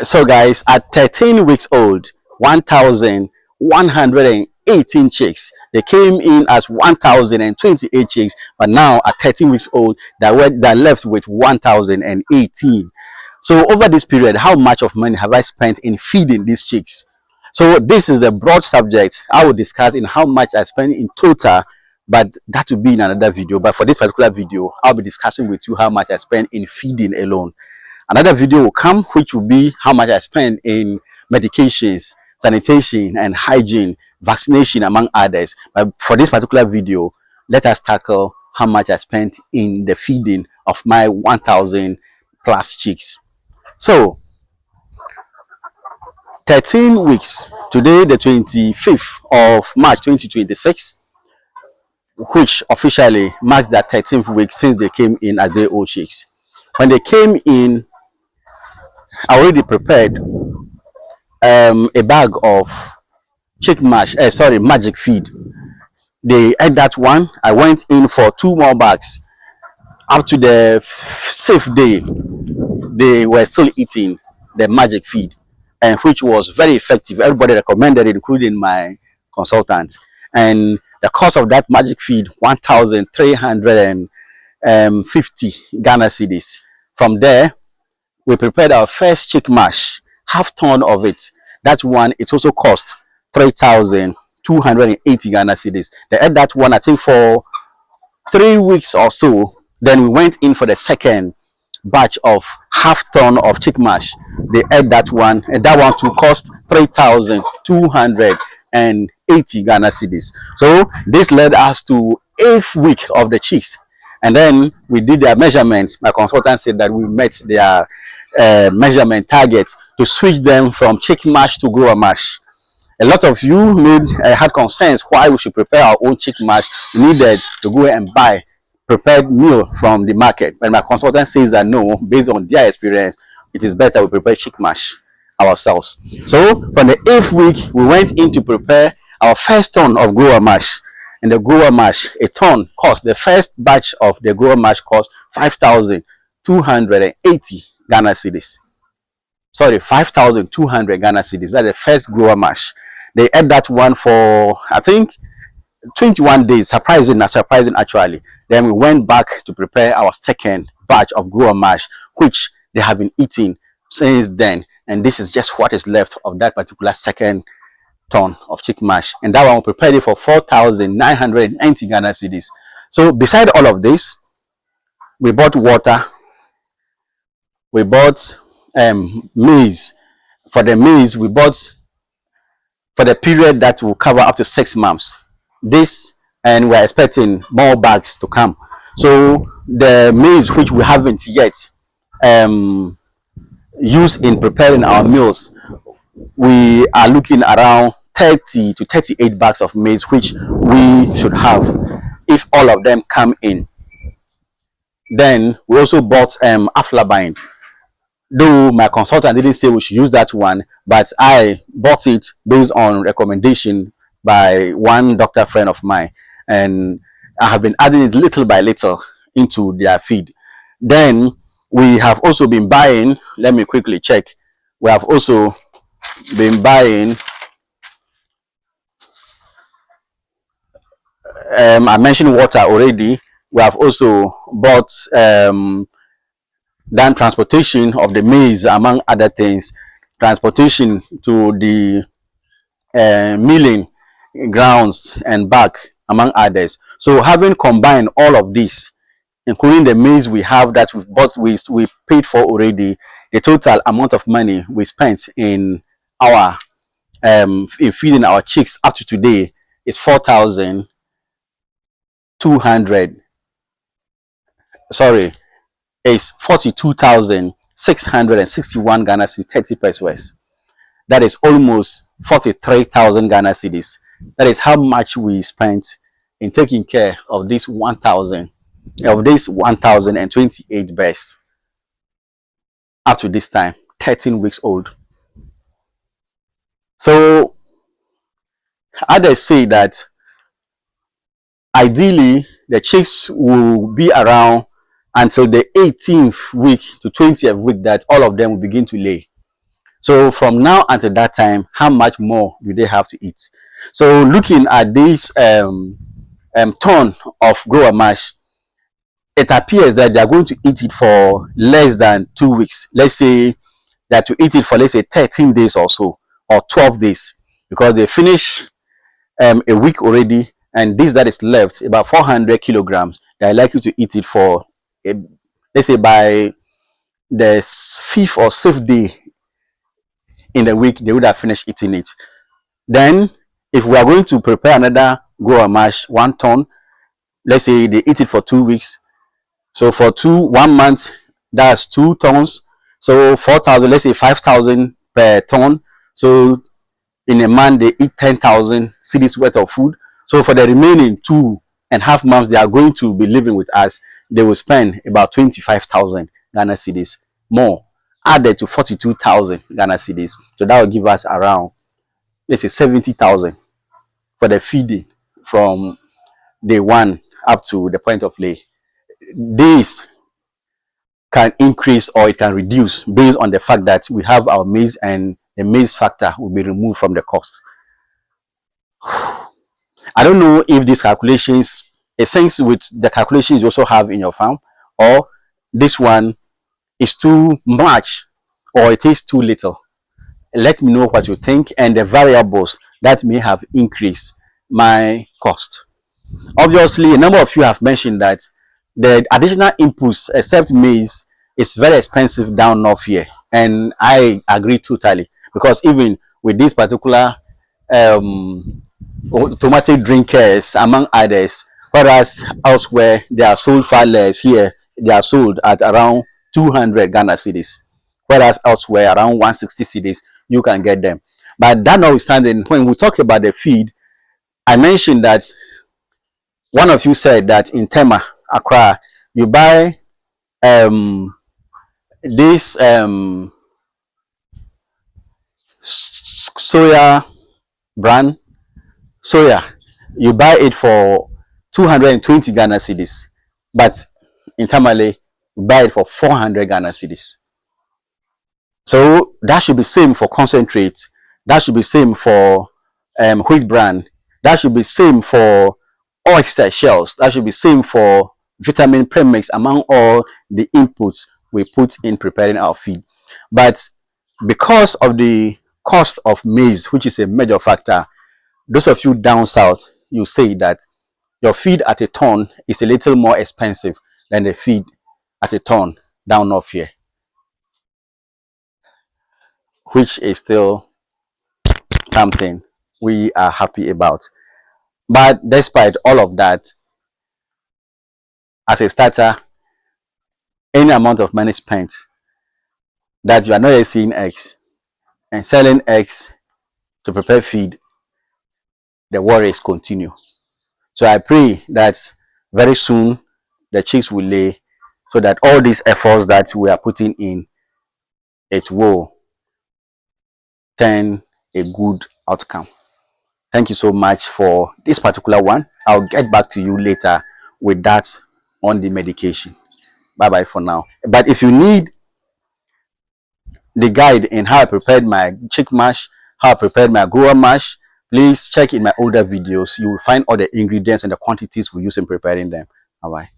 So guys, at 13 weeks old, 1,118 chicks. They came in as 1,028 chicks, but now at 13 weeks old, they're left with 1,018. So over this period, how much of money have I spent in feeding these chicks? So this is the broad subject I will discuss in how much I spent in total, but that will be in another video. But for this particular video, I'll be discussing with you how much I spent in feeding alone. Another video will come, which will be how much I spend in medications, sanitation, and hygiene, vaccination, among others. But for this particular video, let us tackle how much I spent in the feeding of my 1,000 plus chicks. So, 13 weeks, today the 25th of March 2026, which officially marks that 13th week since they came in as day old chicks. When they came in, I already prepared a bag of magic feed. They ate that one. I went in for 2 more bags. Up to the safe day, they were still eating the magic feed, and which was very effective. Everybody recommended it, including my consultant. And the cost of that magic feed, 1,350 Ghana cedis. From there, we prepared our first chick mash, half ton of it. That one, it also cost 3,280 Ghana cedis. They ate that one, I think, for 3 weeks or so. Then we went in for the second batch of half ton of chick mash. They ate that one, and that one too cost 3,280 Ghana cedis. So this led us to 8th week of the chicks. And then we did their measurements. My consultant said that we met their measurement targets to switch them from chick mash to grower mash. A lot of you had concerns why we should prepare our own chick mash. We needed to go and buy prepared meal from the market. But my consultant says that no, based on their experience, it is better we prepare chick mash ourselves. So from the 8th week, we went in to prepare our first ton of grower mash. And the grower mash, a ton cost, the first batch of the grower mash cost 5,280 Ghana cedis. Sorry, 5,200 Ghana cedis. That's the first grower mash. They ate that one for, I think, 21 days. Surprising actually. Then we went back to prepare our second batch of grower mash, which they have been eating since then. And this is just what is left of that particular second ton of chick mash, and that one we prepared it for 4,990 Ghana cedis. So beside all of this, we bought water, we bought maize. For the maize, we bought for the period that will cover up to 6 months. This, and we're expecting more bags to come. So the maize, which we haven't yet used in preparing our meals, we are looking around 30 to 38 bags of maize, which we should have if all of them come in. Then we also bought aflabine. Though my consultant didn't say we should use that one, but I bought it based on recommendation by one doctor friend of mine, and I have been adding it little by little into their feed. Then we have also been buying, let me quickly check, we have also been buying, I mentioned water already. We have also bought done transportation of the maize, among other things, transportation to the milling grounds and back, among others. So having combined all of this, including the maize we have that we've bought, we paid for already, the total amount of money we spent in our in feeding our chicks up to today is 4,200. Sorry, is 42,661 Ghana cedis, 30 pesos. That is almost 43,000 Ghana cedis. That is how much we spent in taking care of this 1,028 birds up to this time, 13 weeks old. So others say that ideally the chicks will be around until the 18th week to 20th week, that all of them will begin to lay. So from now until that time, how much more do they have to eat? So looking at this ton of grower mash, it appears that they are going to eat it for less than 2 weeks. Let's say that to eat it for, let's say, 13 days or so, or 12 days, because they finish a week already, and this that is left, about 400 kilograms, they are likely to eat it for, let's say, by the fifth or sixth day in the week, they would have finished eating it. Then, if we are going to prepare another grower mash, 1 ton, let's say they eat it for 2 weeks. So for 1 month, that's 2 tons. So 4,000, let's say 5,000 per ton. So in a month, they eat 10,000 cedis worth of food. So for the remaining 2.5 months, they are going to be living with us. They will spend about 25,000 Ghana cedis more, added to 42,000 Ghana cedis. So that will give us around, let's say, 70,000 for the feeding from day one up to the point of lay. This can increase or it can reduce based on the fact that we have our maize, and the maize factor will be removed from the cost. I don't know if these calculations, a sense with the calculations you also have in your farm, or this one is too much or it is too little. Let me know what you think and the variables that may have increased my cost. Obviously, a number of you have mentioned that the additional inputs, except maize, is very expensive down north here, and I agree totally, because even with this particular automatic drinkers, among others, whereas elsewhere they are sold far less, here they are sold at around 200 Ghana cedis, whereas elsewhere around 160 cedis you can get them. But that notwithstanding, when we talk about the feed, I mentioned that one of you said that in Tema, Accra, you buy this soya brand soya, you buy it for 220 Ghana cedis, but in Tamale you buy it for 400 Ghana cedis. So that should be same for concentrate, that should be same for wheat bran, that should be same for oyster shells, that should be same for vitamin premix, among all the inputs we put in preparing our feed. But because of the cost of maize, which is a major factor, those of you down south, you say that your feed at a ton is a little more expensive than the feed at a ton down north here, which is still something we are happy about. But despite all of that, as a starter, any amount of money spent that you are not yet seeing eggs and selling eggs to prepare feed, the worries continue. So I pray that very soon the chicks will lay, so that all these efforts that we are putting in, it will turn a good outcome. Thank you so much for this particular one. I'll get back to you later with that on the medication. Bye bye for now. But if you need the guide in how I prepared my chick mash, how I prepared my grower mash, please check in my older videos. You will find all the ingredients and the quantities we use in preparing them. Bye bye.